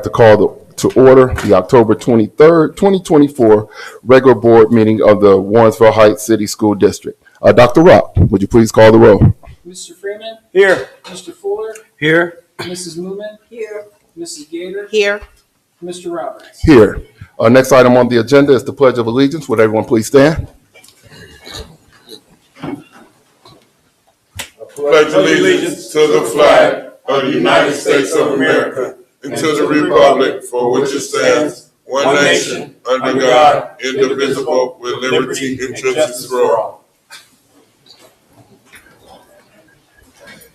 To call to order the October 23rd, 2024 regular board meeting of the Warrensville Heights City School District. Dr. Rock, would you please call the roll? Mr. Freeman? Here. Mr. Fuller? Here. Mrs. Moomin? Here. Mrs. Gator? Here. Mr. Roberts? Here. Next item on the agenda is the Pledge of Allegiance. Would everyone please stand? Pledge allegiance to the flag of the United States of America and to the republic for which it stands, one nation, under God, indivisible, with liberty and justice for all.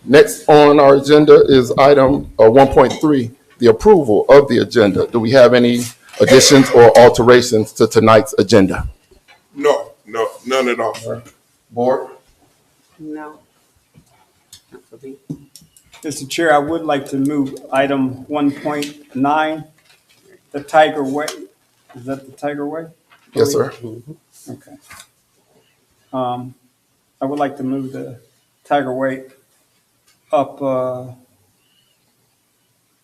Next on our agenda is item 1.3, the approval of the agenda. Do we have any additions or alterations to tonight's agenda? No, none at all, sir. Board? No. Mr. Chair, I would like to move item 1.9, the Tiger Way. Is that the Tiger Way? Yes, sir. Okay. I would like to move the Tiger Way up,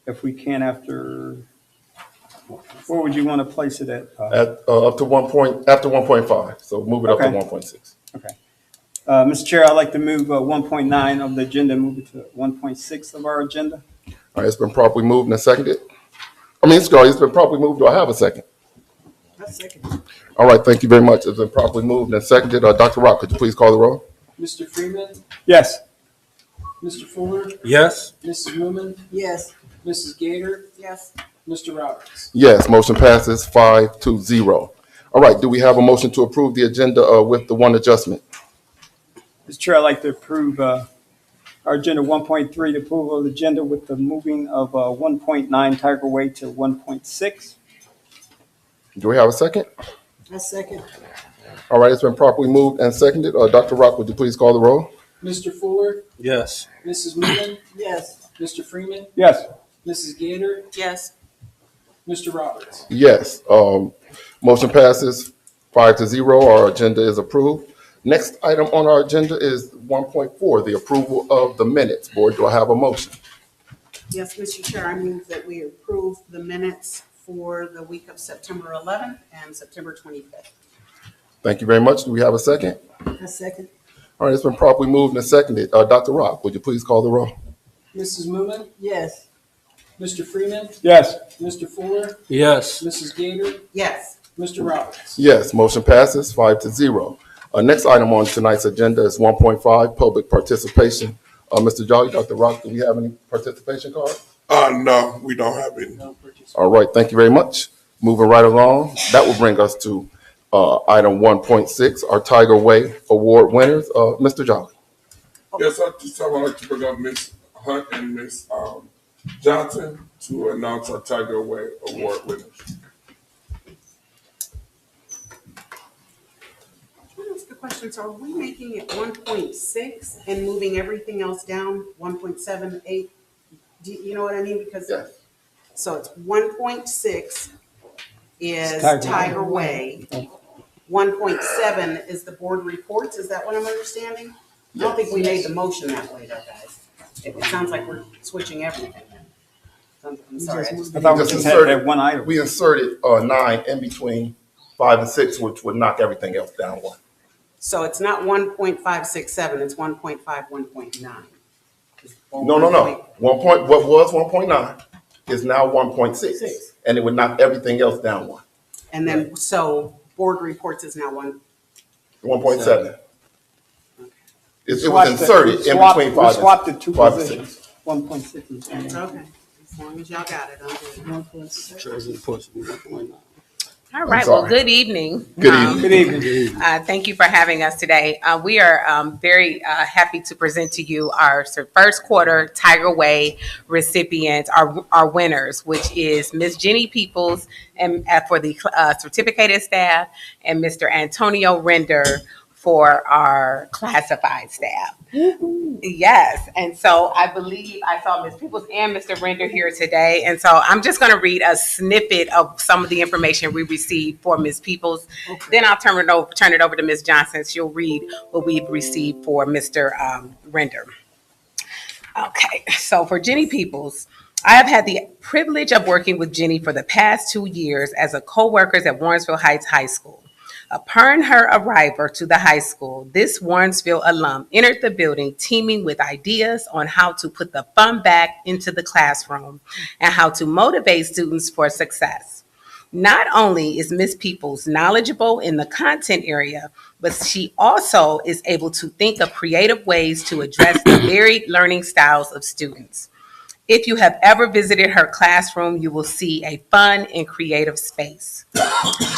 if we can, after, where would you want to place it at? Up to after 1.5. So move it up to Okay. 1.6. Okay. Mr. Chair, I'd like to move 1.9 of the agenda, move it to 1.6 of our agenda. All right, it's been properly moved and seconded. It's been properly moved. Do I have a second? A second. All right, thank you very much. It's been properly moved and seconded. Dr. Rock, could you please call the roll? Mr. Freeman? Yes. Mr. Fuller? Yes. Mrs. Moomin? Yes. Mrs. Gator? Yes. Mr. Roberts? Yes, motion passes 5-0. All right, do we have a motion to approve the agenda with the one adjustment? Mr. Chair, I'd like to approve our agenda 1.3, the approval of the agenda with the moving of 1.9 Tiger Way to 1.6. Do we have a second? A second. All right, it's been properly moved and seconded. Dr. Rock, would you please call the roll? Mr. Fuller? Yes. Mrs. Moomin? Yes. Mr. Freeman? Yes. Mrs. Gator? Yes. Mr. Roberts? Yes, motion passes 5-0. Our agenda is approved. Next item on our agenda is 1.4, the approval of the minutes. Board, do I have a motion? Yes, Mr. Chair, I move that we approve the minutes for the week of September 11th and September 25th. Thank you very much. Do we have a second? A second. All right, it's been properly moved and seconded. Dr. Rock, would you please call the roll? Mrs. Moomin? Yes. Mr. Freeman? Yes. Mr. Fuller? Yes. Mrs. Gator? Yes. Mr. Roberts? Yes, motion passes 5-0. Next item on tonight's agenda is 1.5, public participation. Mr. Jolly, Dr. Rock, do we have any participation cards? No, we don't have any. No participants. All right, thank you very much. Moving right along, that will bring us to item 1.6, our Tiger Way Award winners. Mr. Jolly. Yes, I would like to bring up Miss Hunt and Miss Johnson to announce our Tiger Way Award winners. The question, so are we making it 1.6 and moving everything else down 1.78? Do you know what I mean? Because Yes. so it's 1.6 is Tiger Tiger Way. 1.7 is the board reports. Is that what I'm understanding? I don't think we made the motion that way, though, guys. It sounds like we're switching everything. I'm sorry. I thought we just had that one item. We inserted 9 in between 5 and 6, which would knock everything else down 1. So it's not 1.567, it's 1.5, 1.9. No. What was 1.9 is now 1.6, and it would knock everything else down 1. And then, so board reports is now 1.7. It was Swapped inserted in between 5 We swapped the and two 5 and positions. 6. 1.6 is Okay, as long as y'all got it, I'm good. All right. sorry. Well, good evening. Good evening. Good evening. Thank you for having us today. We are very happy to present to you our first quarter Tiger Way recipients, our winners, which is Miss Jenny Peoples and for the certificated staff, and Mr. Antonio Render for our classified staff. Yes. And so I believe I saw Ms. Peoples and Mr. Render here today. And so I'm just going to read a snippet of some of the information we received for Ms. Peoples. Okay. Then I'll turn it over to Ms. Johnson. She'll read what we've received for Mr. Render. Okay. So for Jenny Peoples, I have had the privilege of working with Jenny for the past 2 years as a co-worker at Warrensville Heights High School. Upon her arrival to the high school, this Warrensville alum entered the building teeming with ideas on how to put the fun back into the classroom and how to motivate students for success. Not only is Ms. Peoples knowledgeable in the content area, but she also is able to think of creative ways to address the varied learning styles of students. If you have ever visited her classroom, you will see a fun and creative space.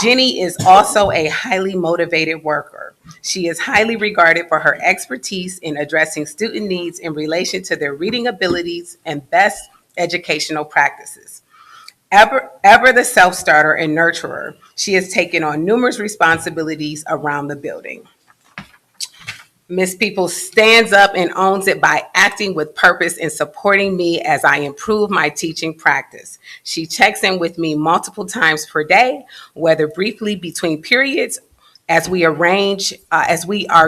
Jenny is also a highly motivated worker. She is highly regarded for her expertise in addressing student needs in relation to their reading abilities and best educational practices. Ever the self-starter and nurturer, she has taken on numerous responsibilities around the building. Ms. People stands up and owns it by acting with purpose and supporting me as I improve my teaching practice. She checks in with me multiple times per day, whether briefly between periods, as we are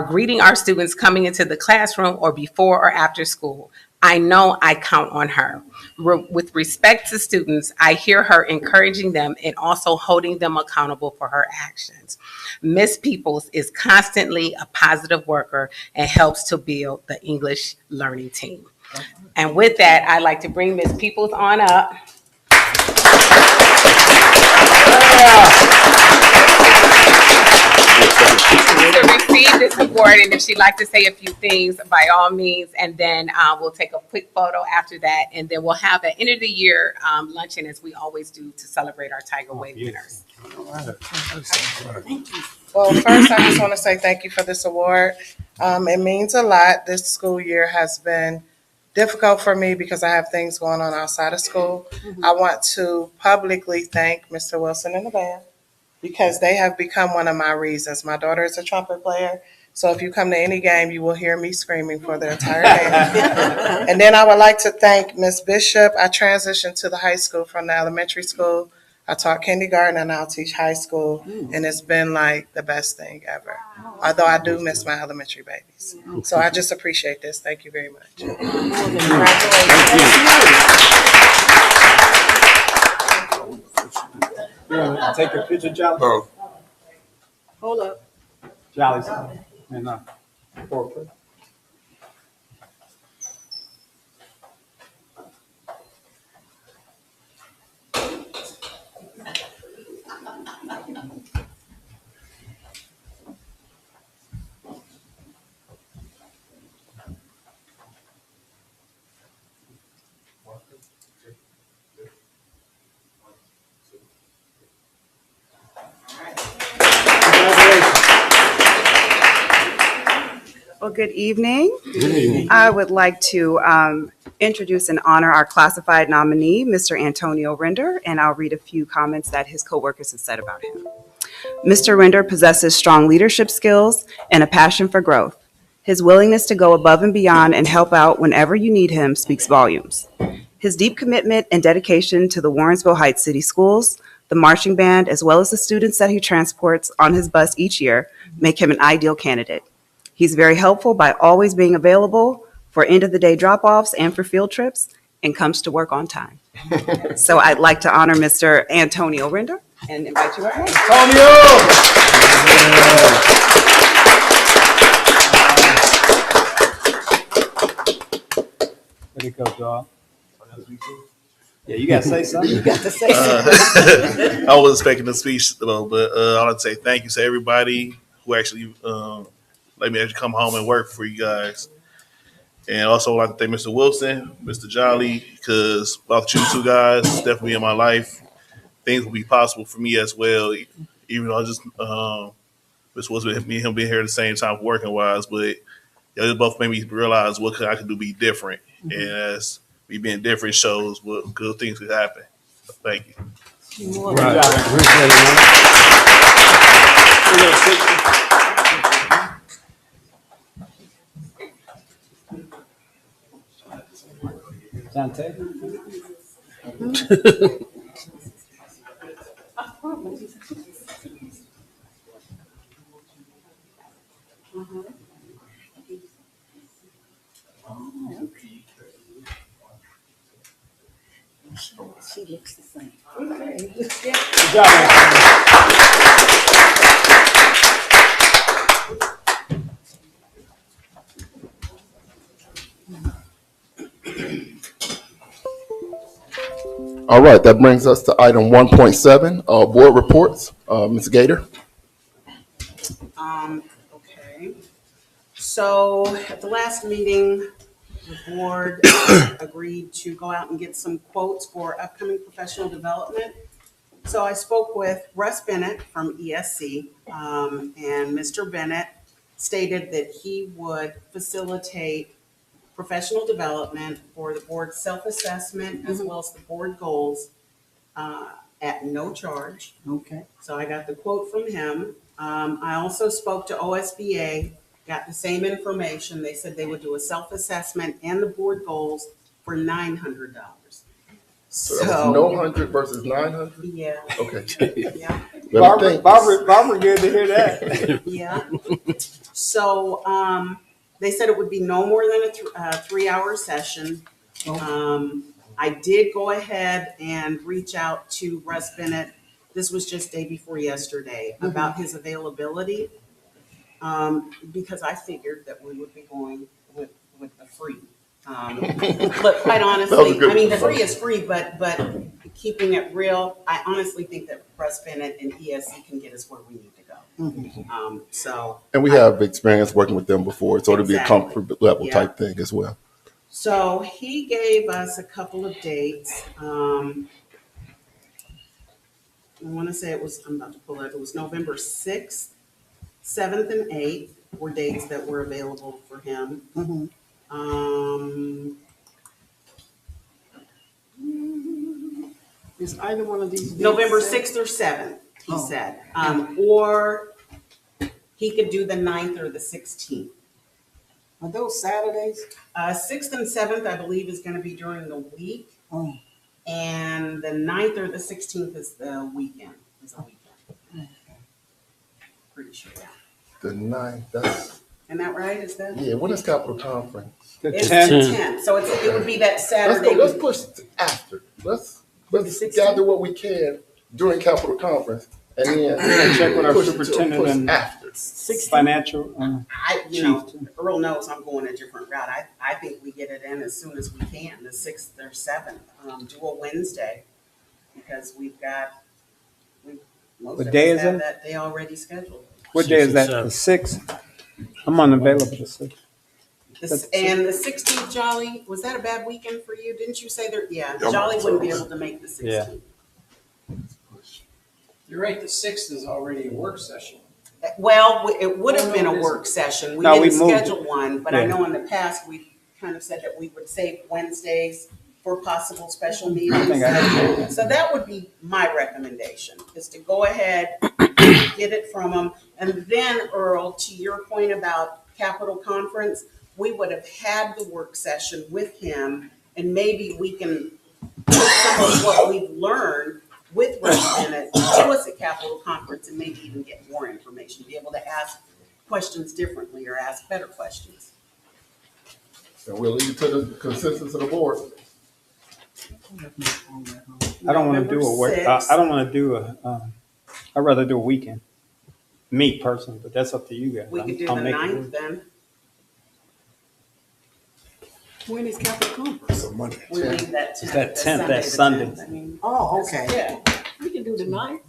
greeting our students coming into the classroom or before or after school. I know I count on her. With respect to students, I hear her encouraging them and also holding them accountable for her actions. Miss Peoples is constantly a positive worker and helps to build the English learning team. And with that, I'd like to bring Miss Peoples on up. To receive this award, and if she'd like to say a few things, by all means, and then we'll take a quick photo after that, and then we'll have an end of the year luncheon, as we always do, to celebrate our Tiger Way winners. Well, first, I just want to say thank you for this award. It means a lot. This school year has been difficult for me because I have things going on outside of school. I want to publicly thank Mr. Wilson and the band because they have become one of my reasons. My daughter is a trumpet player, so if you come to any game, you will hear me screaming for the entire game. And then I would like to thank Ms. Bishop. I transitioned to the high school from the elementary school. I taught kindergarten and now teach high school, and it's been like the best thing ever. Although I do miss my elementary babies. So I just appreciate this. Thank you very much. Take a picture, Jolly. Oh, Hold up. Jolly's. And, forward. Well, good evening. I would like to introduce and honor our classified nominee, Mr. Antonio Render, and I'll read a few comments that his coworkers have said about him. Mr. Render possesses strong leadership skills and a passion for growth. His willingness to go above and beyond and help out whenever you need him speaks volumes. His deep commitment and dedication to the Warrensville Heights City Schools, the marching band, as well as the students that he transports on his bus each year, make him an ideal candidate. He's very helpful by always being available for end-of-the-day drop-offs and for field trips, and comes to work on time. So I'd like to honor Mr. Antonio Render and invite you up. Way to go, dog. Yeah, you gotta say something. You got to say something. I wasn't expecting the speech though, but I want to say thank you to everybody who actually let me actually come home and work for you guys. And also I'd like to thank Mr. Wilson, Mr. Jolly, because without you two guys definitely in my life, things will be possible for me as well. Even though I just Mr. Wilson, me and him being here at the same time working wise, but they both made me realize what I could do be different. Mm-hmm. And as we being different shows what good things could happen. So thank you. Dante. She looks the same. Good job, Antonio. All right, that brings us to item 1.7, board reports. Ms. Gator? Okay. So at the last meeting, the board agreed to go out and get some quotes for upcoming professional development. So I spoke with Russ Bennett from ESC, and Mr. Bennett stated that he would facilitate professional development for the board's self-assessment as well as the board goals at no charge. Okay. So I got the quote from him. I also spoke to OSBA, got the same information. They said they would do a self-assessment and the board goals for $900. So that was no 100 versus 900? Yeah, Okay. yeah, Barbara, good to hear that. yeah. So, they said it would be no more than a 3-hour session. I did go ahead and reach out to Russ Bennett. This was just day before yesterday about his availability. Because I figured that we would be going with the free. But quite honestly, I mean, the free is free, but keeping it real, I honestly think that Russ Bennett and ESC can get us where we need to go. So. And we have experience working with them before, so it'll be a Exactly. comfort level Yeah. type thing as well. So he gave us a couple of dates. I want to say I'm about to pull it, it was November 6th, 7th, and 8th were dates that were available for him. Is either one of these dates November set? 6th or 7th, he Oh. said. Or he could do the 9th or the 16th. Are those Saturdays? 6th and 7th, I believe, is going to be during the week. Oh. And the 9th or the 16th is the weekend. Pretty sure. The 9th, that's, Isn't that right? Is that? yeah, when is Capital Conference? It's the 10th. 10th. So it would be that Saturday. Let's push it after. Let's The 16th? gather what we can during Capital Conference and then Check with our push it to- superintendent push and after. financial. Earl knows I'm going a different route. I think we get it in as soon as we can, the 6th or 7th. Do a Wednesday because most What of day us is have it? that day already scheduled. What day is that? The 6th? I'm unavailable the 6th. And the 16th, Jolly, was that a bad weekend for you? Didn't you say there? Yeah, Yeah, Jolly wouldn't be able to make the 16th. You're right, the 6th is already a work session. Well, it would have Oh, no, been it a isn't. work session. We No, we didn't moved it. schedule one, but I Yeah. know in the past, we kind of said that we would save Wednesdays for possible special I meetings. think I So that would be my recommendation, is to go ahead, get it from them. And then, Earl, to your point about Capitol Conference, we would have had the work session with him, and maybe we can put some of what we've learned with Russ Bennett to us at Capitol Conference and maybe even get more information, be able to ask questions differently or ask better questions. And we'll leave it to the consensus of the board. I don't want to do a work. I don't want to do I'd rather do a weekend. Me personally, but that's up to you guys. We could do I'll the make it 9th work. then. When is Capitol Conference? We leave that 10th. It's that 10th, that Sunday. I mean, Oh, okay. yeah. We can do the 9th.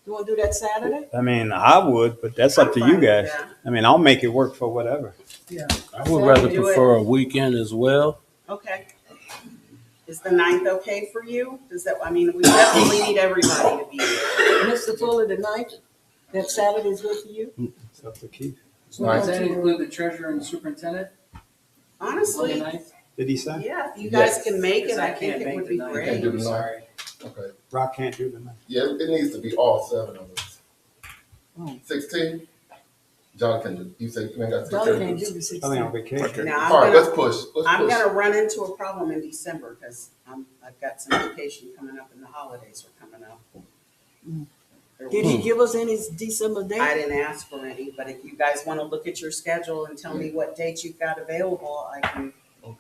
You want to do that Saturday? I mean, I would, but that's up to I'm you fine with guys. that. I mean, I'll make it work for whatever. Yeah. I would rather Do it. prefer a weekend as well. Okay. Is the 9th okay for you? Does that, I mean, we definitely need everybody to be here. Mr. Fuller, the 9th, that Saturday is good for you? It's up to Keith. So does that include the treasurer and superintendent on the Honestly, 9th? Did he say? yeah, if you guys Yes. can make it, Because I think can't it make would the be 9th. Can't great. do the 9th. Sorry. Okay. Rock can't do the night. Yeah, it needs to be all 7 of us. Oh. 16? John can do, you say you ain't got 16? Dolly can't do the I mean, 16th. on vacation. Okay. Now, All right, let's push. I'm Let's push. gonna run into a problem in December because I've got some vacation coming up and the holidays are coming up. Did he give us any December I date? didn't ask for any, but if you guys want to look at your schedule and tell me what dates you've got available, I can. Okay.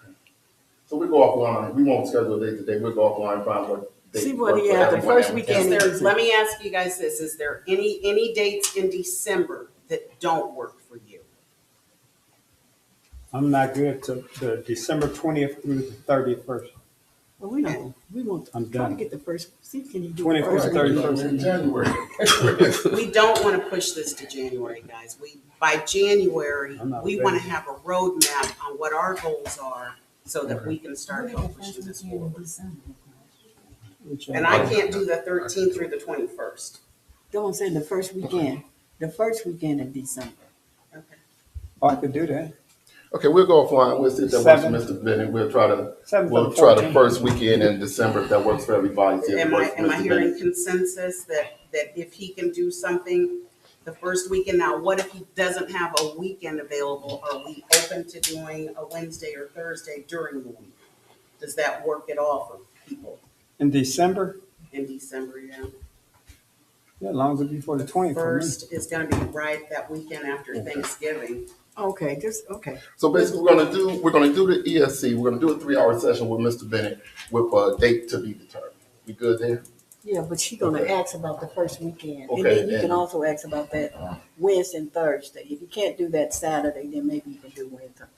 So we go offline. We won't schedule a date today. We'll go offline, find what See date what work he for had the everyone first else? weekend. Let me ask you guys this, is there any dates in December that don't work for you? I'm not good to the December 20th through the 31st. Well, we want I'm to try to done. get the first, see, can you do 20th the through first the weekend? 31st. In January. We don't want to push this to January, guys. By January, I'm not we ready. want to have a roadmap on what our goals are so that we can start help pushing this forward. And I can't do the 13th through the 21st. Don't say the first weekend in December. Okay. Oh, I could do that. Okay, we'll go offline. We'll see if that works for Mr. Bennett. We'll try the 7th. first weekend in December if that works for everybody. See if it Am works for I Mr. hearing Bennett. consensus that if he can do something the first weekend? Now, what if he doesn't have a weekend available? Are we open to doing a Wednesday or Thursday during the week? Does that work at all for people In December? in December? Yeah. Yeah, as long as it's before the 20th for me. First is gonna be right that weekend after Thanksgiving. Okay, okay. So basically, we're gonna do the ESC. We're gonna do a 3-hour session with Mr. Bennett with a date to be determined. We good there? Yeah, but she's gonna Okay. ask about the first weekend. And Okay, then you can and- also ask about that Wednesday and Thursday. If you can't do that Saturday, then maybe you can do Wednesday and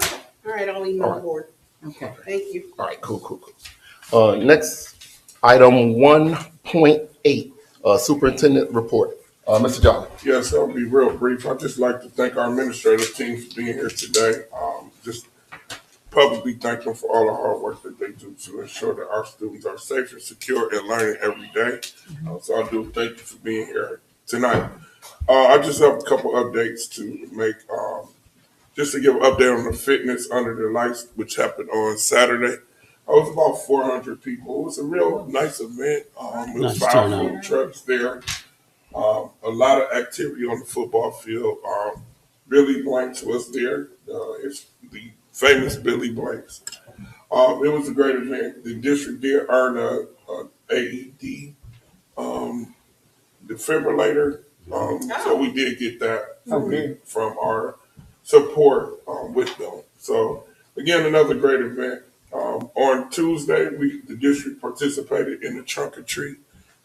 Thursday. All right, I'll email the board. Okay. Thank you. All right, cool. Next, item 1.8, superintendent report. Mr. Jolly. Yes, I'll be real brief. I'd just like to thank our administrative team for being here today. Just publicly thank them for all the hard work that they do to ensure that our students are safe and secure and learning every day. So I do thank you for being here tonight. I just have a couple updates to make. Just to give an update on the fitness under the lights, which happened on Saturday. It was about 400 people. It was a real nice event. It was Nice 5 turnout. food trucks there. A lot of activity on the football field. Billy Blanks was there. It's the famous Billy Blanks. It was a great event. The district did earn a AED defibrillator. So we did get that from our support with them. So again, another great event. On Tuesday, the district participated in the trunk or treat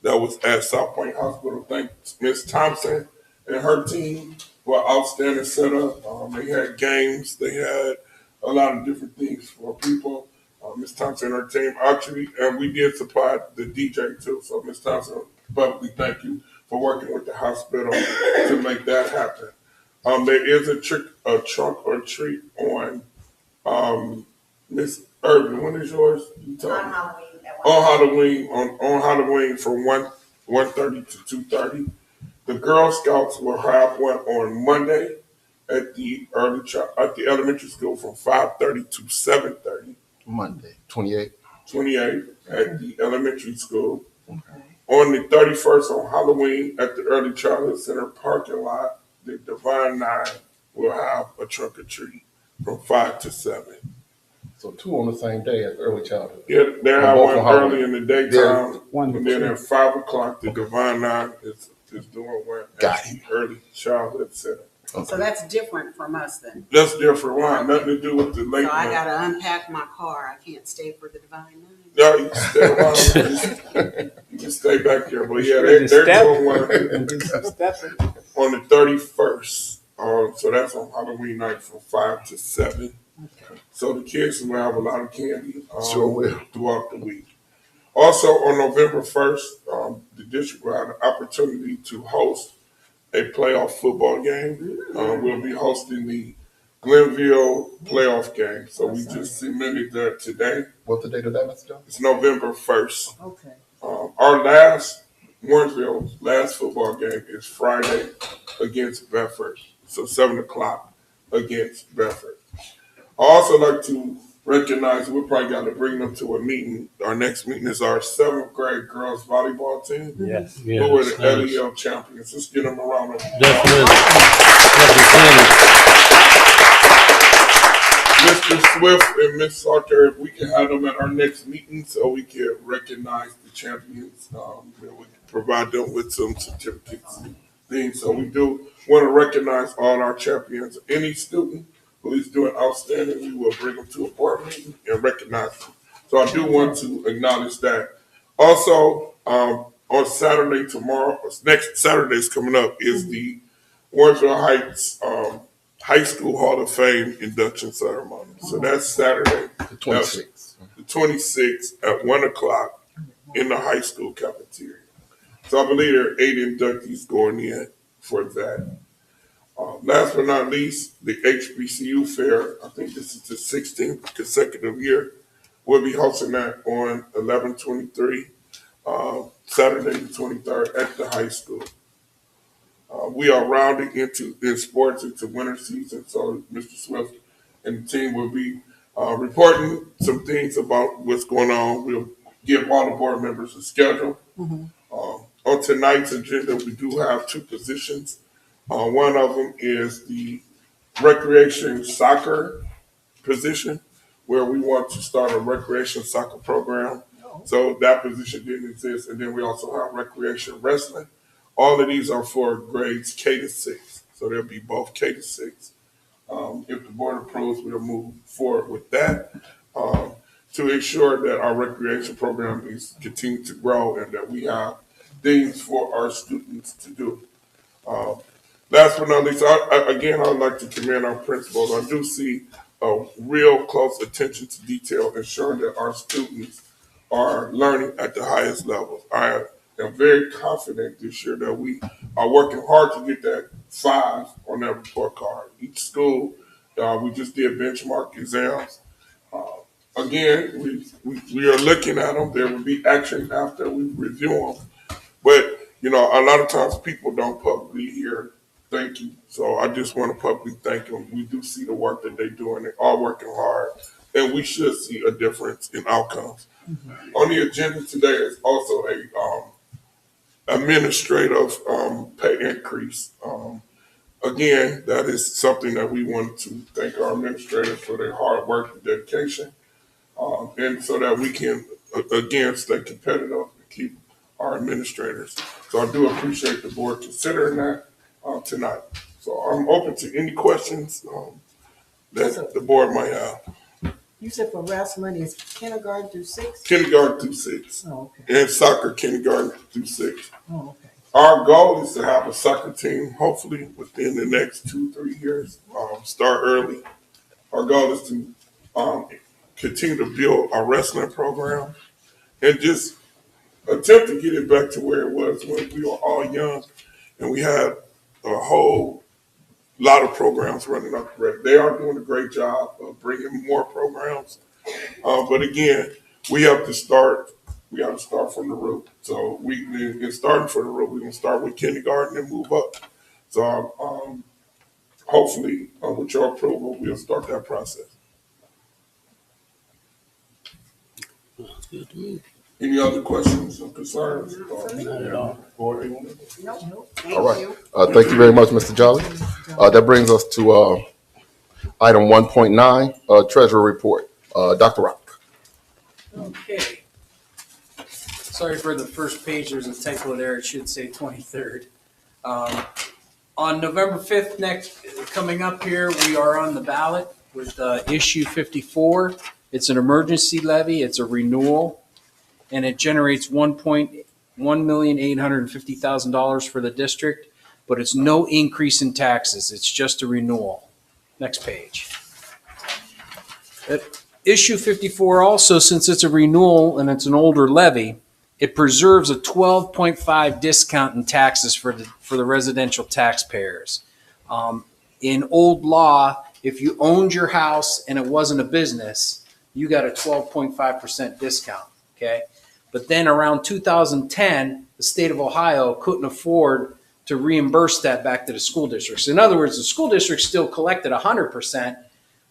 that was at South Point Hospital. Thanks Ms. Thompson and her team for outstanding setup. They had games, they had a lot of different things for people. Ms. Thompson and her team actually, and we did supply the DJ too. So Ms. Thompson, publicly thank you for working with the hospital to make that happen. There is a trunk or treat on Miss Urban. When is yours? You told me. On Halloween from 1:30 to 2:30. The Girl Scouts will have one on Monday at the elementary school from 5:30 to 7:30. Monday, 28. 28 at the elementary school. On the 31st on Halloween at the Early Childhood Center parking lot, the Divine Nine will have a trunk or treat from 5 to 7. So 2 on the same day as early childhood. Yeah, they have both one on Halloween. early in the daytime, One and to then two. at 5 o'clock, the Divine Nine is doing one Got at the Early Childhood Center. So that's different from us then. That's different one, nothing to do with the late So I one. gotta unpack my car. I can't stay for the Divine Nine. No, you can stay around. You can stay back here, but yeah, Ready to they're step. doing one And do some stepping. on the 31st. So that's on Halloween night from 5 to 7. So the kids will have a lot of candy Sure will. throughout the week. Also on November 1st, the district will have an opportunity to host a playoff football game. We'll be hosting the Glenville playoff game. So we just submitted that today. What's the date of that, Mr. Jones? It's November 1st. Okay. Our last Warrensville last football game is Friday against Bedford. So 7 o'clock against Bedford. I also like to recognize we probably got to bring them to a meeting. Our next meeting is our 7th grade girls volleyball team. Yes. Yeah, Who are the nice. LEL champions. Let's get them around. Definitely. Mr. Swift and Miss Salter, if we can have them at our next meeting so we can recognize the champions. We can provide them with some certificates and things. So we do want to recognize all our champions. Any student who is doing outstanding, we will bring them to a board meeting and recognize them. So I do want to acknowledge that. Also, on Saturday tomorrow, next Saturday's coming up is the Warrensville Heights High School Hall of Fame induction ceremony. So that's Saturday, The 26th. the 26th at 1:00 in the high school cafeteria. So I believe there are 8 inductees going in for that. Last but not least, the HBCU Fair, I think this is the 16th consecutive year. We'll be hosting that on 11/23, Saturday the 23rd at the high school. We are rounding in sports into winter season, so Mr. Swift and the team will be reporting some things about what's going on. We'll give all the board members a schedule. On tonight's agenda, we do have 2 positions. One of them is the recreation soccer position, where we want to start a recreation soccer program. So that position didn't exist. And then we also have recreation wrestling. All of these are for grades K to 6. So there'll be both K to 6. If the board approves, we'll move forward with that to ensure that our recreation program is continuing to grow and that we have things for our students to do. Last but not least, I'd like to commend our principals. I do see a real close attention to detail, ensuring that our students are learning at the highest levels. I am very confident this year that we are working hard to get that 5 on that report card. Each school, we just did benchmark exams. Again, we are looking at them. There will be action after we review them. But, a lot of times people don't publicly hear thank you. So I just want to publicly thank them. We do see the work that they're doing. They are working hard, and we should see a difference in outcomes. On the agenda today is also a administrative pay increase. Again, that is something that we want to thank our administrators for their hard work and dedication, and so that we can, again, stay competitive and keep our administrators. So I do appreciate the board considering that tonight. So I'm open to any questions that the board might have. You said for wrestling is kindergarten through 6? Kindergarten through 6. Oh, okay. And soccer, kindergarten through 6. Oh, okay. Our goal is to have a soccer team, hopefully within the next 2-3 years, start early. Our goal is to continue to build our wrestling program and just attempt to get it back to where it was when we were all young and we had a whole lot of programs running up the road. They are doing a great job of bringing more programs. But again, we have to start from the root. So in starting from the root, we're going to start with kindergarten and move up. So hopefully, with your approval, we'll start that process. Good to me. Any other questions or concerns? Not at all. Board? Nope. All right. Thank you very much, Mr. Jolly. That brings us to item 1.9, Treasurer Report. Dr. Rock. Okay. Sorry for the first page, there's a typo there, it should say 23rd. On November 5th coming up here, we are on the ballot with issue 54. It's an emergency levy, it's a renewal, and it generates $1,850,000 for the district, but it's no increase in taxes, it's just a renewal. Next page. Issue 54 also, since it's a renewal and it's an older levy, it preserves a 12.5 discount in taxes for the residential taxpayers. In old law, if you owned your house and it wasn't a business, you got a 12.5% discount, okay? But then around 2010, the state of Ohio couldn't afford to reimburse that back to the school districts. In other words, the school districts still collected 100%,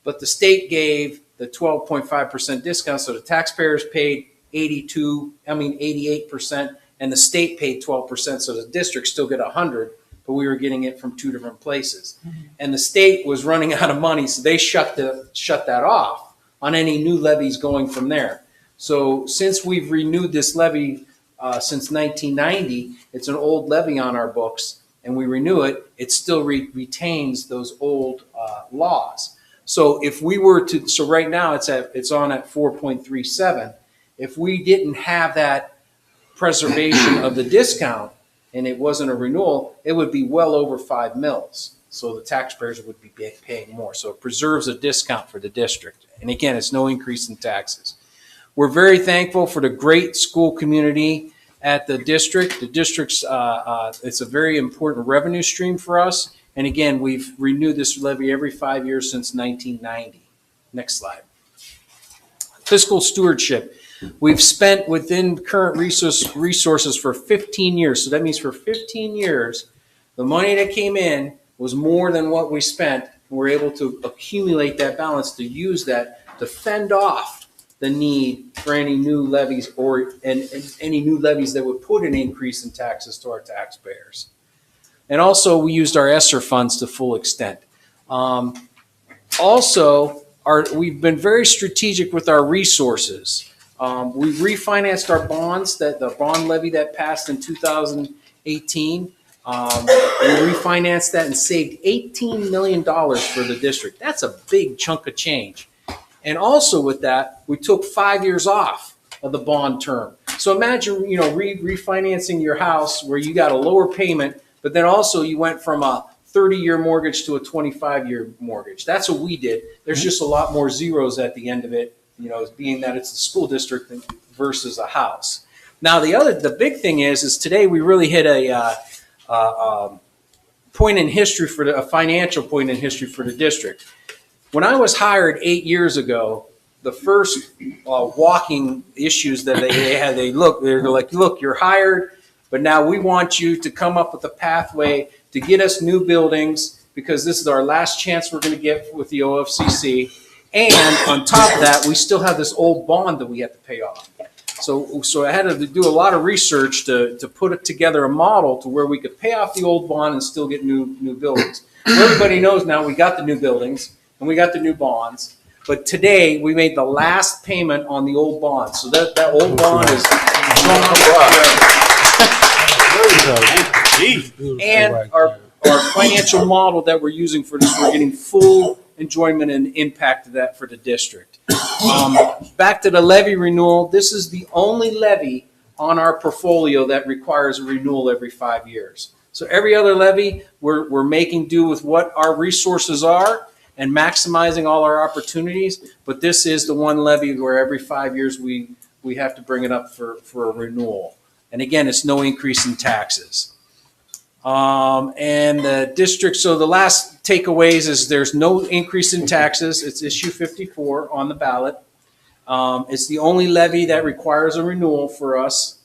but the state gave the 12.5% discount, so the taxpayers paid 88%, and the state paid 12%, so the district still get 100, but we were getting it from 2 different places. And the state was running out of money, so they shut that off on any new levies going from there. So since we've renewed this levy since 1990, it's an old levy on our books, and we renew it, it still retains those old laws. So if we were to, so right now it's on at 4.37. If we didn't have that preservation of the discount and it wasn't a renewal, it would be well over 5 mils. So the taxpayers would be paying more. So it preserves a discount for the district. And again, it's no increase in taxes. We're very thankful for the great school community at the district. The district's, it's a very important revenue stream for us. And again, we've renewed this levy every 5 years since 1990. Next slide. Fiscal stewardship. We've spent within current resources for 15 years. So that means for 15 years, the money that came in was more than what we spent. We're able to accumulate that balance to use that to fend off the need for any new levies and any new levies that would put an increase in taxes to our taxpayers. And also, we used our ESSER funds to full extent. We've been very strategic with our resources. We've refinanced our bonds, the bond levy that passed in 2018. We refinanced that and saved $18 million for the district. That's a big chunk of change. And also with that, we took 5 years off of the bond term. So imagine, refinancing your house where you got a lower payment, but then also you went from a 30-year mortgage to a 25-year mortgage. That's what we did. There's just a lot more zeros at the end of it, being that it's a school district versus a house. Now, the big thing is today we really hit a point in history a financial point in history for the district. When I was hired 8 years ago, the first walking issues that they had, they're like, look, you're hired, but now we want you to come up with a pathway to get us new buildings because this is our last chance we're going to get with the OFCC. And on top of that, we still have this old bond that we have to pay off. So I had to do a lot of research to put it together a model to where we could pay off the old bond and still get new buildings. Well, everybody knows now we got the new buildings and we got the new bonds. But today we made the last payment on the old bond. So that old bond is gone. And our financial model that we're using for this, we're getting full enjoyment and impact of that for the district. Back to the levy renewal, this is the only levy on our portfolio that requires a renewal every 5 years. So every other levy, we're making do with what our resources are and maximizing all our opportunities. But this is the one levy where every 5 years we have to bring it up for a renewal. And again, it's no increase in taxes. And the district, so the last takeaways is there's no increase in taxes. It's issue 54 on the ballot. It's the only levy that requires a renewal for us.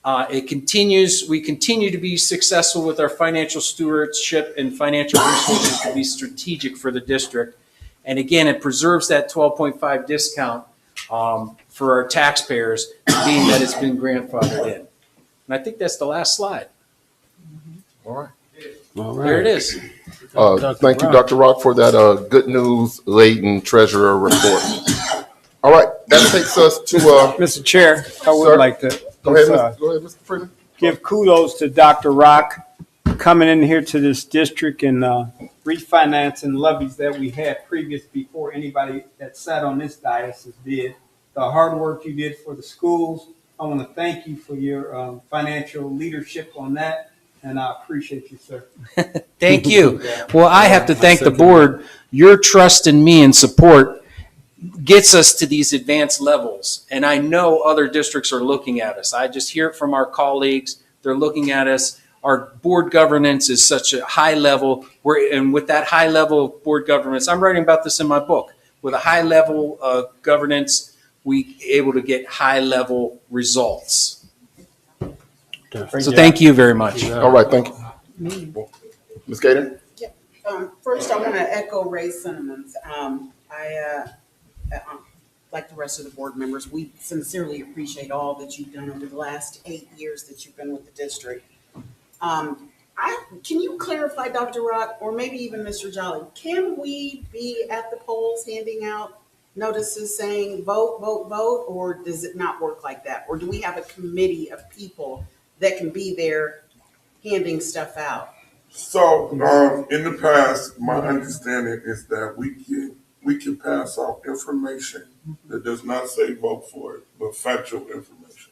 We continue to be successful with our financial stewardship and financial resources to be strategic for the district. And again, it preserves that 12.5 discount for our taxpayers, being that it's been grandfathered in. And I think that's the last slide. All right. There it is. Thank you, Dr. Rock, for that good news laden treasurer report. All right, that takes us to Mr. Chair, I would Sir? like to go ahead, Mr. Freeman. give kudos to Dr. Rock coming in here to this district and refinancing levies that we had previous before anybody that sat on this diocese did. The hard work you did for the schools, I want to thank you for your financial leadership on that. And I appreciate you, sir. Thank you. Well, I have to thank the board. Your trust in me and support gets us to these advanced levels. And I know other districts are looking at us. I just hear it from our colleagues. They're looking at us. Our board governance is such a high level. And with that high level of board governance, I'm writing about this in my book. With a high level of governance, we able to get high level results. So thank you very much. All right, thank you. Ms. Gator? First, I want to echo Ray's sentiments. Like the rest of the board members, we sincerely appreciate all that you've done over the last 8 years that you've been with the district. Can you clarify, Dr. Rock, or maybe even Mr. Jolly, can we be at the polls handing out notices saying vote, vote, vote, or does it not work like that? Or do we have a committee of people that can be there handing stuff out? So, in the past, my understanding is that we can pass out information that does not say vote for it, but factual information.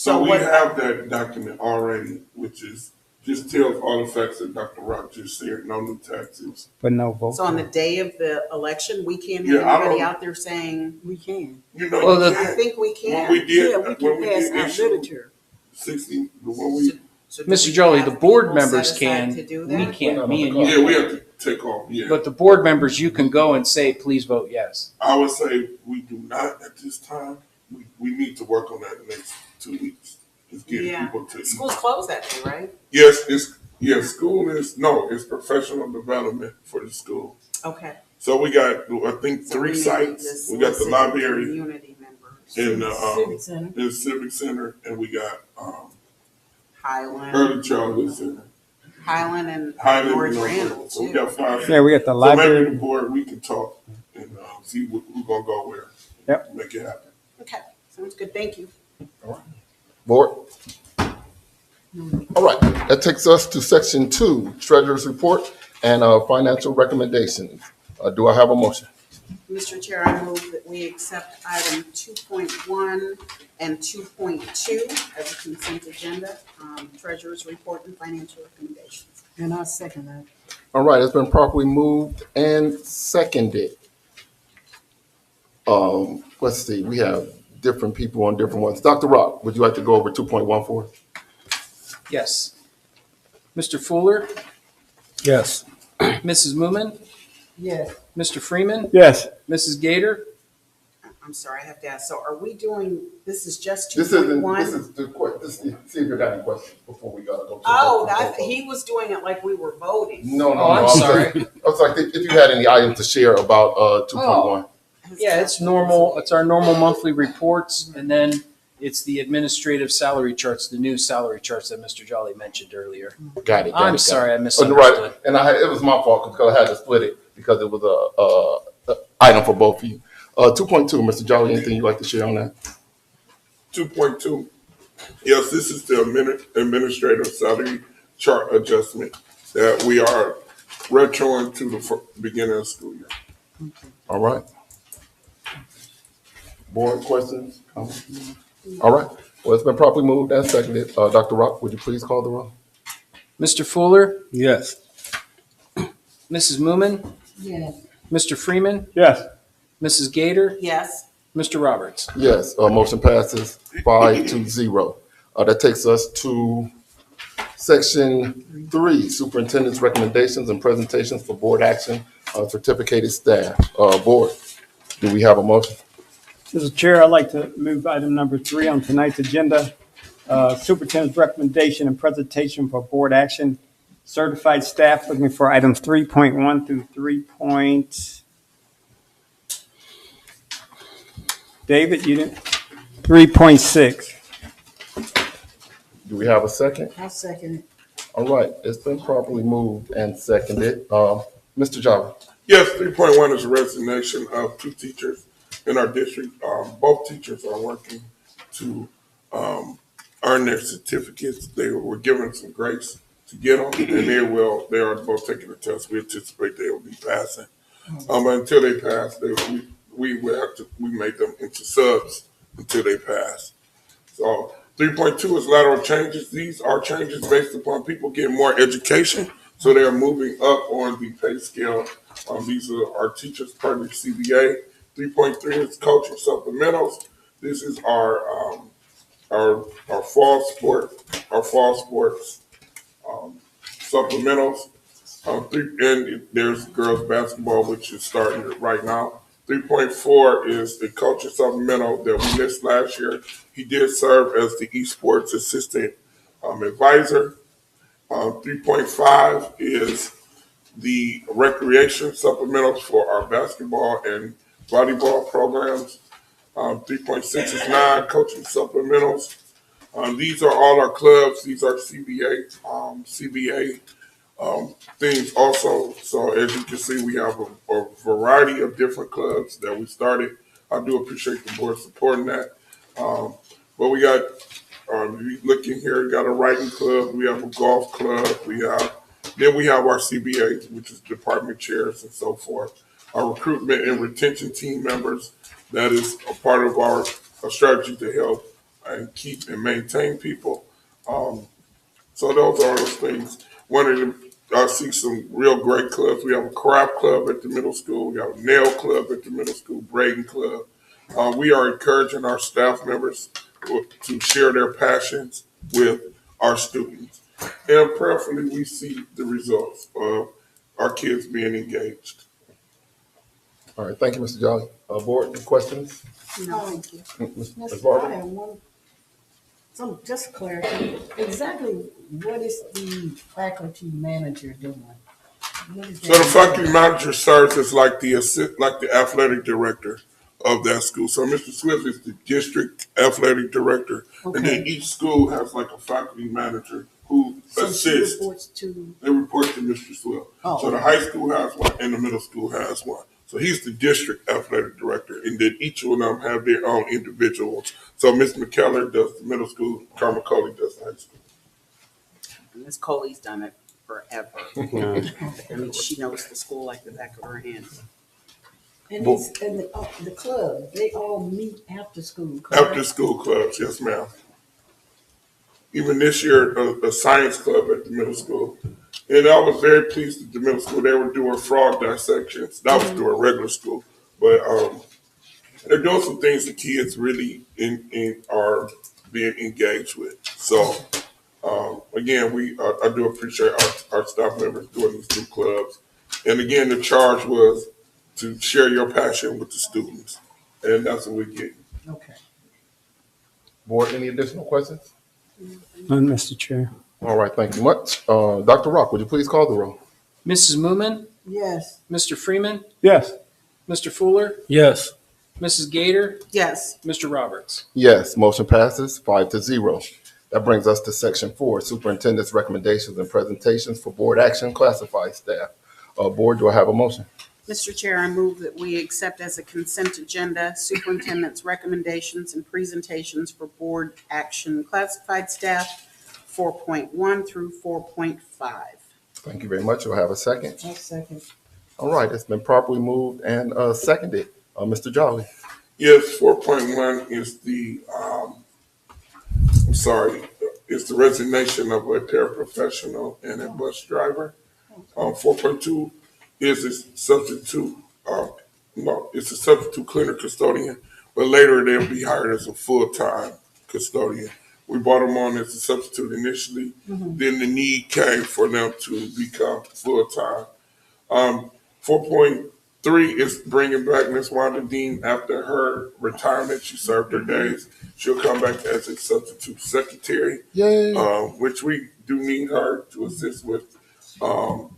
So we what- have that document already, which is, just tells all the facts that Dr. Rock just said, no new taxes. But no vote. So on the day of the election, we can't have Yeah, I anybody don't- out there saying, We can. You know, Well, you I can't. think we When can. we did, Yeah, we when can we pass did out issue literature. 60, when we, So do Mr. we Jolie, have the board people members set aside can, to do we that? can't, me and you. yeah, we have to take off, yeah. But the board members, you can go and say, please vote yes. I would say we do not at this time. We need to work on that in the next 2 weeks. Is getting Yeah. people to. School's closed that day, right? Yes, school is, no, it's professional development for the school. Okay. So we got, I think, So we 3 may sites. just We got the solicit library Community members. in the, Civic Center. in the Civic Center, and we got, Highland, Early Childhood Center. Highland and Highland, North you know, Randall so we too. got 5. Yeah, we got the So maybe the library. board, we can talk and see who's gonna go where. Yep. Make it happen. Okay, sounds good, thank you. Board? All right, that takes us to section 2, treasurer's report and financial recommendations. Do I have a motion? Mr. Chair, I move that we accept item 2.1 and 2.2 as a consent agenda, treasurer's report and financial recommendations. And I second that. All right, it's been properly moved and seconded. Let's see, we have different people on different ones. Dr. Rock, would you like to go over 2.1 for us? Yes. Mr. Fuller, Yes. Mrs. Moomin, Yes. Mr. Freeman, Yes. Mrs. Gator, I'm sorry, I have to ask, so are we doing, this is just This isn't, 2.1? this is the, see if you got any questions before we gotta go. Oh, he was doing it like we were voting. No, no, Oh, I'm no. I sorry. was like, if you had any items to share about 2.1. Yeah, it's normal. It's our normal monthly reports, and then it's the administrative salary charts, the new salary charts that Mr. Jolly mentioned earlier. Got it. I'm sorry, I Oh, misunderstood. right, and it was my fault because I had to split it because it was a item for both of you. 2.2, Mr. Jolly, anything you'd like to share on that? 2.2. Yes, this is the administrative salary chart adjustment that we are retroing to the beginning of the school year. All right. Board questions? Comments? All right. Well, it's been properly moved and seconded. Dr. Rock, would you please call the roll? Mr. Fuller, Yes. Mrs. Moomin, Yes. Mr. Freeman, Yes. Mrs. Gator, Yes, Mr. Roberts. Yes, motion passes 5-0. That takes us to section 3, superintendent's recommendations and presentations for board action, certificated staff. Board, do we have a motion? Mr. Chair, I'd like to move item number 3 on tonight's agenda. Superintendent's recommendation and presentation for board action. Certified staff, looking for items 3.1 through 3. David, you didn't? 3.6. Do we have a second? I second it. All right, it's been properly moved and seconded. Mr. Jolly? Yes, 3.1 is a resignation of 2 teachers in our district. Both teachers are working to earn their certificates. They were given some grace to get them, and they are both taking the test. We anticipate they will be passing. But until they pass, we made them into subs until they pass. So 3.2 is lateral changes. These are changes based upon people getting more education. So they are moving up on the pay scale. These are our teachers per the CBA. 3.3 is coaching supplementals. This is our fall sports supplementals. And there's girls basketball, which is starting right now. 3.4 is the coaching supplemental that we missed last year. He did serve as the esports assistant advisor. 3.5 is the recreation supplementals for our basketball and volleyball programs. 3.6 is non-coaching supplementals. These are all our clubs. These are CBA things also. So as you can see, we have a variety of different clubs that we started. I do appreciate the board supporting that. But we got, looking here, we got a writing club. We have a golf club. Then we have our CBA, which is department chairs and so forth. Our recruitment and retention team members, that is a part of our strategy to help and keep and maintain people. So those are those things. One of them, I see some real great clubs. We have a craft club at the middle school. We have a nail club at the middle school, braiding club. We are encouraging our staff members to share their passions with our students. And prayerfully, we see the results of our kids being engaged. All right, thank you, Mr. Jolly. Board, any questions? Thank you. Ms. I Barber? have some just clarity. Exactly what is the faculty manager doing? What is So the that? faculty manager serves as like the athletic director of that school. So Mr. Swift is the district athletic director, and then Okay. each school has like a faculty manager who So she assists. reports to, They report to Mr. Swift. Oh, So the high school has one, and the middle school has one. So he's the district athletic director, and then each of them have their own individuals. So Ms. McKellar does the middle school, Carmen Coley does the high school. Ms. Coley's done it forever. I mean, she knows the school like the back of her hand. and the club, they all meet after school. correct? After school clubs, yes, ma'am. Even this year, a science club at the middle school. And I was very pleased at the middle school. They were doing frog dissections. That was doing regular school. But they're doing some things the kids really are being engaged with. So, again, I do appreciate our staff members doing these two clubs. And again, the charge was to share your passion with the students. And that's what we're getting. Okay. Board, any additional questions? None, Mr. Chair. All right, thank you much. Dr. Rock, would you please call the roll? Mrs. Moomin, Yes. Mr. Freeman, Yes. Mr. Fuller, Yes. Mrs. Gator, Yes, Mr. Roberts. Yes, motion passes 5-0. That brings us to section 4, superintendent's recommendations and presentations for board action, classified staff. Board, do I have a motion? Mr. Chair, I move that we accept as a consent agenda superintendent's recommendations and presentations for board action classified staff 4.1 through 4.5. Thank you very much. Do I have a second? I'll second. All right, it's been properly moved and seconded. Mr. Jolly. Yes, 4.1 is it's the resignation of a paraprofessional and a bus driver. 4.2 is a substitute, it's a substitute cleaner custodian, but later they'll be hired as a full-time custodian. We brought them on as a substitute initially, then the need came for them to become full-time. 4.3 is bringing back Ms. Wanda Dean after her retirement. She served her days. She'll come back as a substitute secretary, Yay. which we do need her to assist with our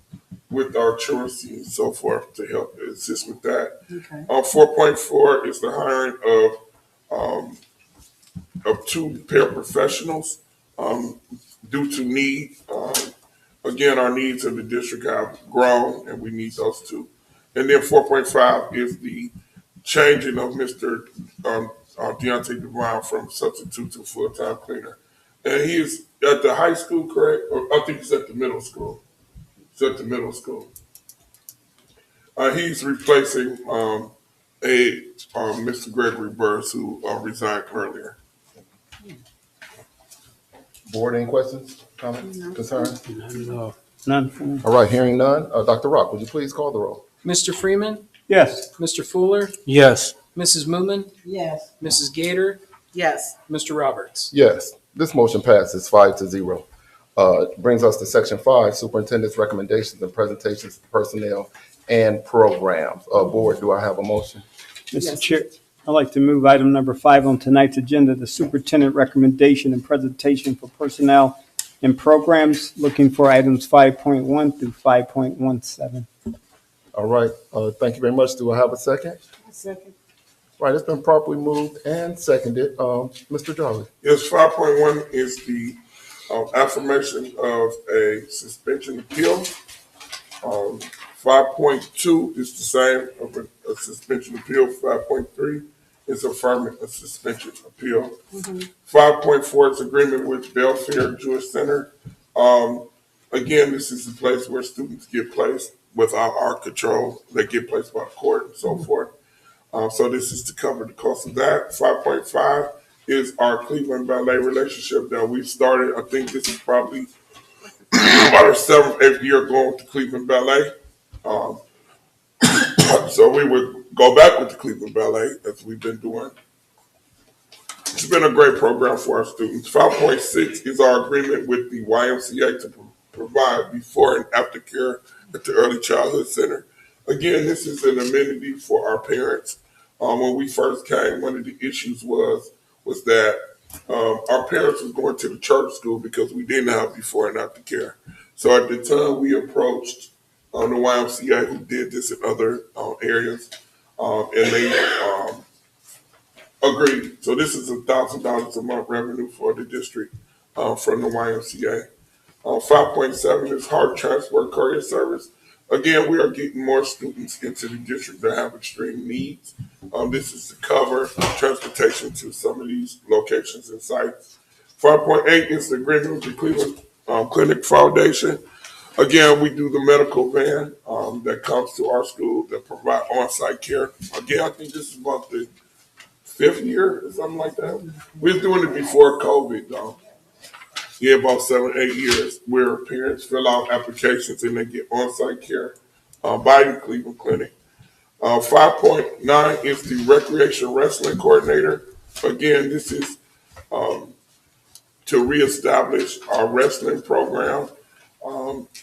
truancy and so forth to help assist with that. Okay. 4.4 is the hiring of two paraprofessionals due to need. Again, our needs of the district have grown, and we need those two. And then 4.5 is the changing of Mr. Deontay Devine from substitute to full-time cleaner. And he is at the high school, correct? Or I think he's at the middle school. He's at the middle school. He's replacing Mr. Gregory Burrs, who resigned earlier. Board, any questions, comments, concerns? None at all. None. All right, hearing none. Dr. Rock, would you please call the roll? Mr. Freeman, Yes. Mr. Fuller, Yes. Mrs. Moomin, Yes. Mrs. Gator, Yes, Mr. Roberts. Yes, this motion passes 5-0. Brings us to section 5, superintendent's recommendations and presentations to personnel and programs. Board, do I have a motion? Mr. Chair, I'd like to move item number 5 on tonight's agenda, the superintendent recommendation and presentation for personnel and programs, looking for items 5.1 through 5.17. All right, thank you very much. Do I have a second? I'll second. Right, it's been properly moved and seconded. Mr. Jolly. Yes, 5.1 is the affirmation of a suspension appeal. 5.2 is the same of a suspension appeal. 5.3 is affirming a suspension appeal. 5.4 is agreement with Belfair Jewish Center. Again, this is the place where students get placed without our control. They get placed by the court and so forth. So this is to cover the cost of that. 5.5 is our Cleveland Ballet relationship that we started. I think this is probably about our 7th, 8th year going with the Cleveland Ballet. Um, so we would go back with the Cleveland Ballet as we've been doing. It's been a great program for our students. 5.6 is our agreement with the YMCA to provide before and after care at the Early Childhood Center. Again, this is an amenity for our parents. When we first came, one of the issues was that our parents were going to the church school because we didn't have before and after care. So at the time, we approached the YMCA, who did this in other areas, and they agreed. So this is $1,000 a month revenue for the district from the YMCA. 5.7 is heart transport courier service. Again, we are getting more students into the district that have extreme needs. This is to cover transportation to some of these locations and sites. 5.8 is the agreement with the Cleveland Clinic Foundation. Again, we do the medical van that comes to our school that provide on-site care. Again, I think this is about the 5th year or something like that. We were doing it before COVID, though. Yeah, about 7, 8 years, where parents fill out applications and they get on-site care by the Cleveland Clinic. 5.9 is the recreation wrestling coordinator. Again, this is to reestablish our wrestling program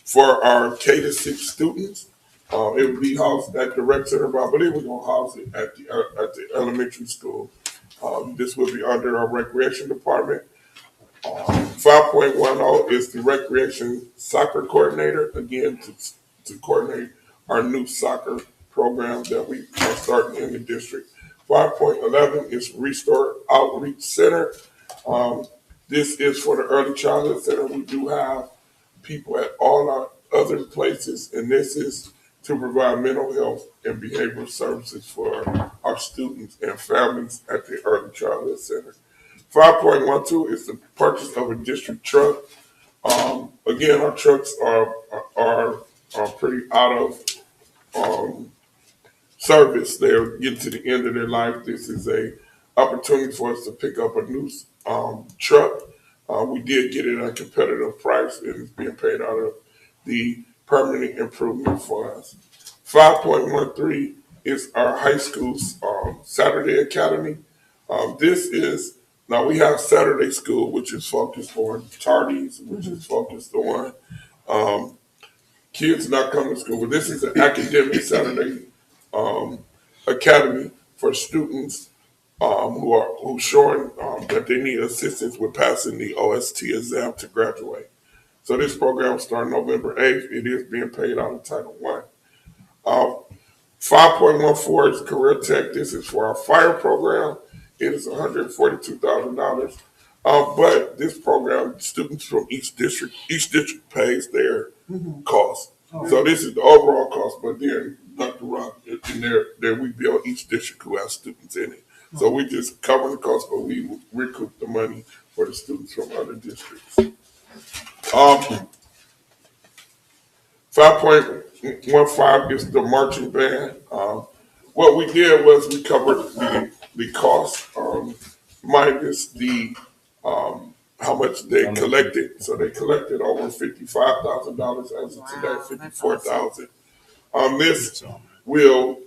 for our K-6 students. It would be housed at the rec center, but I believe we're going to house it at the elementary school. This will be under our recreation department. 5.10 is the recreation soccer coordinator, again, to coordinate our new soccer program that we are starting in the district. 5.11 is Restore Outreach Center. This is for the Early Childhood Center. We do have people at all our other places, and this is to provide mental health and behavioral services for our students and families at the Early Childhood Center. 5.12 is the purchase of a district truck. Again, our trucks are pretty out of service. They're getting to the end of their life. This is a opportunity for us to pick up a new truck. We did get it at a competitive price, and it's being paid out of the permanent improvement funds. 5.13 is our high school's Saturday Academy. This is Now we have Saturday school, which is focused on tardies, which is focused on kids not coming to school. But this is an academic Saturday academy for students who showing that they need assistance with passing the OST exam to graduate. So this program starts November 8th. It is being paid out of Title I. 5.14 is Career Tech. This is for our fire program. It is $142,000. But this program, students from each district pays their cost. So this is the overall cost, but then Dr. Rock, in there we bill each district who has students in it. So we just cover the cost, but we recoup the money for the students from other districts. 5.15 is the marching band. What we did was we covered the cost minus the how much they collected. So they collected over $55,000 as of today, $54,000. This will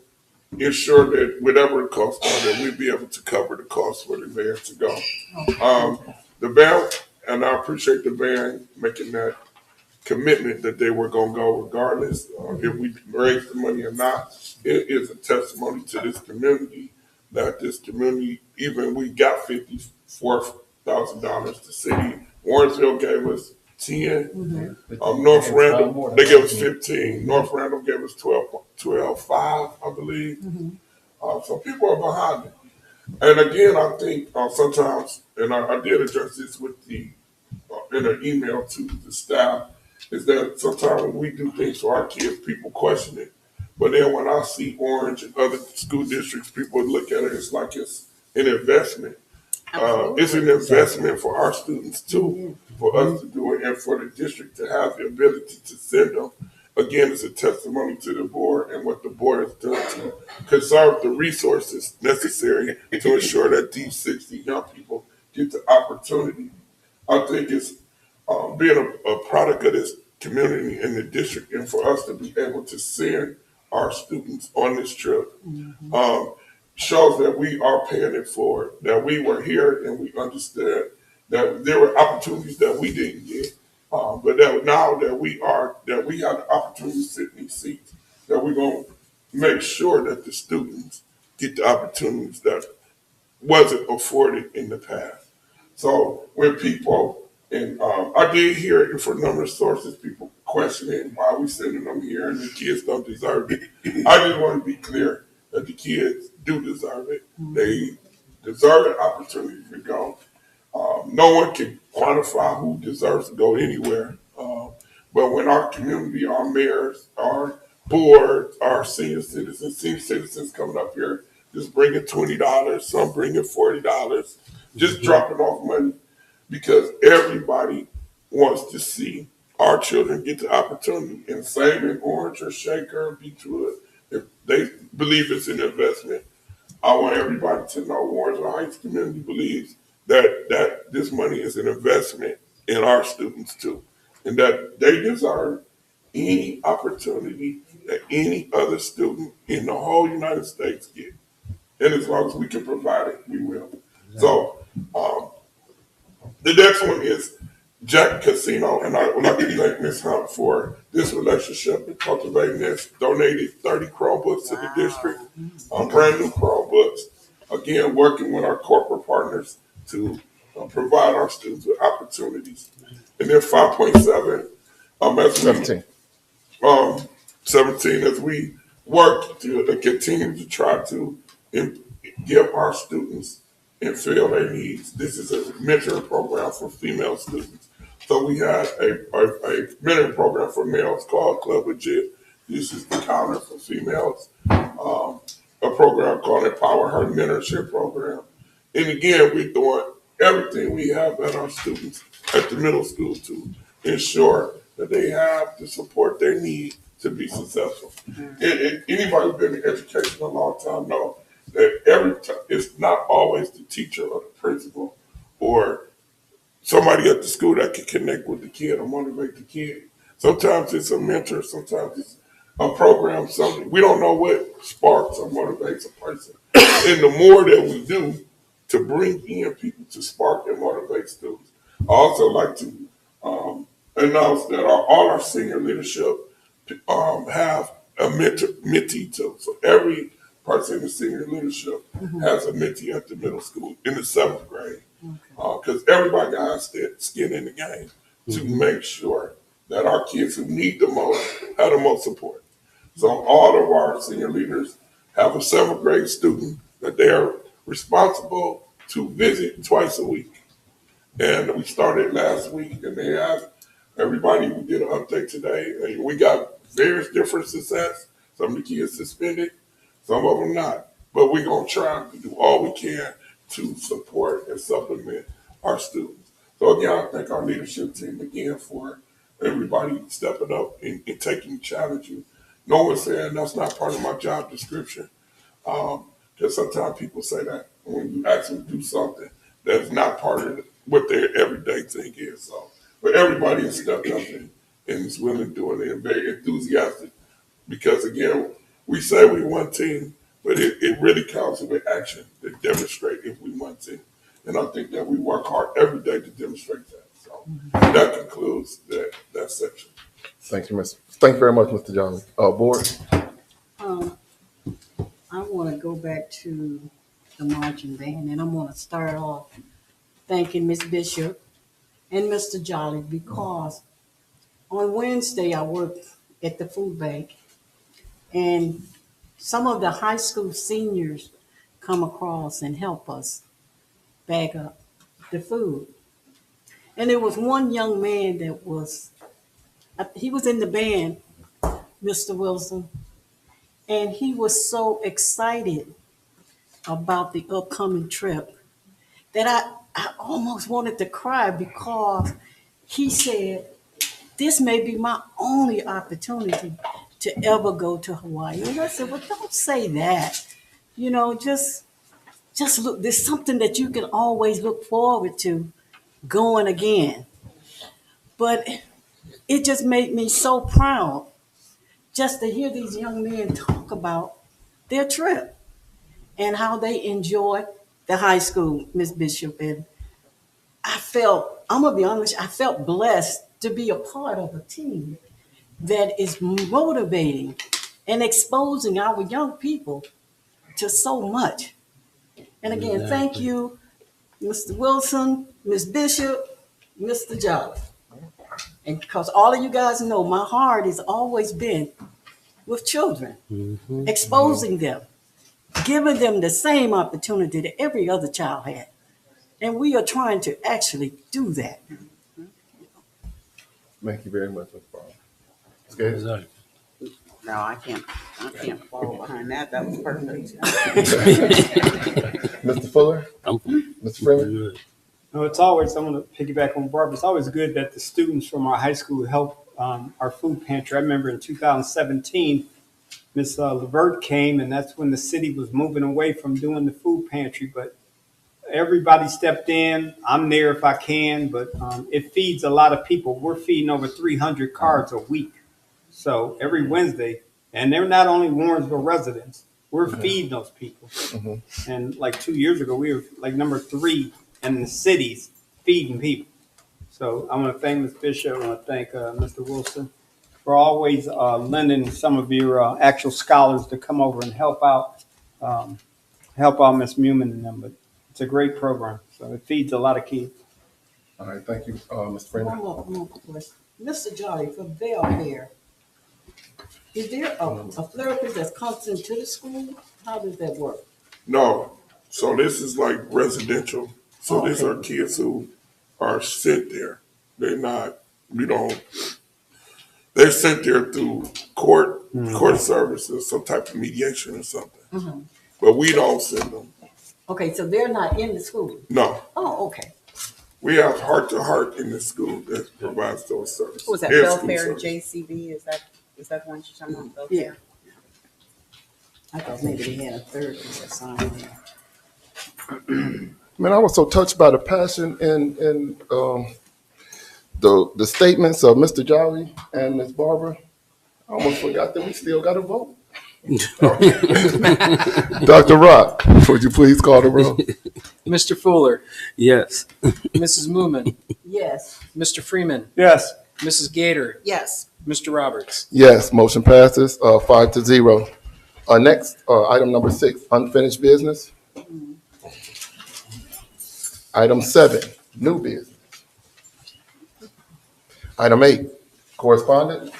ensure that whatever the costs are, that we'll be able to cover the cost for the band to go. The band, and I appreciate the band making that commitment that they were going to go regardless if we raise the money or not. It is a testimony to this community that this community, even we got $54,000. The city, Warrensville gave us 10. North Randall, they gave us 15. North Randall gave us 12.5, I believe. So people are behind it. And again, I think sometimes, and I did address this with in an email to the staff, is that sometimes when we do things for our kids, people question it. But then when I see Orange and other school districts, people look at it, it's like it's an investment. It's an investment for our students too, for us to do it, and for the district to have the ability to send them. Again, it's a testimony to the board and what the board has done to conserve the resources necessary to ensure that these 60 young people get the opportunity. I think it's being a product of this community in the district, and for us to be able to send our students on this trip shows that we are paying it forward, that we were here and we understood that there were opportunities that we didn't get, but that now that we have the opportunity to sit in these seats, that we're going to make sure that the students get the opportunities that wasn't afforded in the past. So when people, and I did hear it from a number of sources, people questioning why we sending them here and the kids don't deserve it. I just want to be clear that the kids do deserve it. They deserve an opportunity to go. No one can quantify who deserves to go anywhere. But when our community, our mayors, our board, our senior citizens coming up here, just bringing $20, some bringing $40, just dropping off money because everybody wants to see our children get the opportunity. And same in Orange or Shaker or Beechwood, if they believe it's an investment, I want everybody to know Warrensville Heights community believes that this money is an investment in our students too, and that they deserve any opportunity that any other student in the whole United States get. And as long as we can provide it, we will. So the next one is Jack Casino, and I would like to thank Ms. Hunt for this relationship and cultivating this, donated 30 Chromebooks to the district, brand new Chromebooks. Again, working with our corporate partners to provide our students with opportunities. And then 5.7, as 17. 17, as we work to continue to try to give our students and fill their needs. This is a mentoring program for female students. So we have a mentoring program for males called Club Legit. This is the counter for females. A program called Empower Her Mentorship Program. And again, we're doing everything we have at our students at the middle school to ensure that they have the support they need to be successful. And anybody who's been in education a long time knows that every time it's not always the teacher or the principal or somebody at the school that can connect with the kid or motivate the kid. Sometimes it's a mentor, sometimes it's a program, something. We don't know what sparks or motivates a person. And the more that we do to bring in people to spark and motivate students. I also like to announce that all our senior leadership have a mentee too. So every person in the senior leadership has a mentee at the middle school in the 7th grade. Because everybody got skin in the game to make sure that our kids who need the most have the most support. So all of our senior leaders have a 7th grade student that they are responsible to visit twice a week. And we started last week, and they have everybody. We did an update today, and we got various different success. Some of the kids suspended, some of them not. But we're going to try to do all we can to support and supplement our students. So again, I thank our leadership team again for everybody stepping up and taking the challenge. No one saying that's not part of my job description. Because sometimes people say that when you actually do something that's not part of what their everyday thing is. So, but everybody has stepped up and is willing to do it and very enthusiastic. Because again, we say we one team, but it really counts with action to demonstrate if we one team. And I think that we work hard every day to demonstrate that. So that concludes that section. Thank you, Thank you very much, Mr. Jolly. Board? I want to go back to the marching band, and I'm going to start off thanking Ms. Bishop and Mr. Jolly because on Wednesday I worked at the food bank, and some of the high school seniors come across and help us bag up the food. And there was one young man that he was in the band, Mr. Wilson, and he was so excited about the upcoming trip that I almost wanted to cry because he said, this may be my only opportunity to ever go to Hawaii. And I said, well, don't say that. You know, just just look, there's something that you can always look forward to going again. But it just made me so proud just to hear these young men talk about their trip and how they enjoy the high school, Miss Bishop. And I'm gonna be honest, I felt blessed to be a part of a team that is motivating and exposing our young people to so much. And again, thank you, Mr. Wilson, Ms. Bishop, Mr. Jolly. And because all of you guys know, my heart has always been with children, exposing them, giving them the same opportunity that every other child had. And we are trying to actually do that. Thank you very much, Mr. Barber. Ms. Gator? Exactly. No, I can't follow behind that. That was perfect. Mr. Fuller? Mr. Freeman? Good. No, it's always, I'm going to piggyback on Barbara. It's always good that the students from our high school help our food pantry. I remember in 2017, Miss Levert came, and that's when the city was moving away from doing the food pantry. But everybody stepped in. I'm there if I can, but it feeds a lot of people. We're feeding over 300 cards a week. So every Wednesday, and they're not only Warrensville residents, we're feeding those people. And like 2 years ago, we were like number 3 in the cities feeding people. So I want to thank Ms. Bishop. I want to thank Mr. Wilson for always lending some of your actual scholars to come over and help out Ms. Muman and them. But it's a great program. So it feeds a lot of kids. All right, thank you, Mr. Freeman. One more question. Mr. Jolly, for Bell Bear, is there a therapist that comes into the school? How does that work? No. So this is like residential. So these are Okay. kids who are sent there. They're not, they're sent there through court services, some type of mediation or something. But we don't send them. Okay, so they're not in the school? No. Oh, okay. We have Heart to Heart in the school that provides those services. What was that, Their Belfair school service. JCB? Is that the one you're talking about? Belfair? Yeah. I thought maybe they had a third assigned there. Man, I was so touched by the passion and the statements of Mr. Jolly and Ms. Barber. I almost forgot that we still got to vote. Dr. Rock, would you please call the roll? Mr. Fuller, Yes. Mrs. Moomin, Yes. Mr. Freeman, Yes. Mrs. Gator, Yes. Mr. Roberts. Yes, motion passes 5-0. Next, item number 6, unfinished business. Item 7, new business. Item 8, correspondence.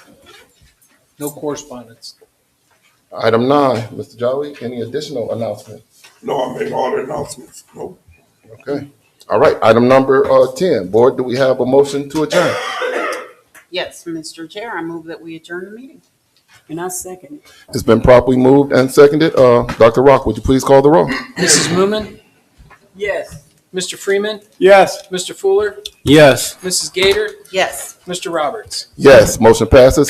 No correspondence. Item 9, Mr. Jolly, any additional announcements? No, I made all the announcements. Nope. Okay. All right, item number 10, board, do we have a motion to adjourn? Yes, Mr. Chair, I move that we adjourn the meeting. And I second it. It's been properly moved and seconded. Dr. Rock, would you please call the roll? Mrs. Moomin, Yes. Mr. Freeman, Yes. Mr. Fuller, Yes. Mrs. Gator, Yes. Mr. Roberts. Yes, motion passes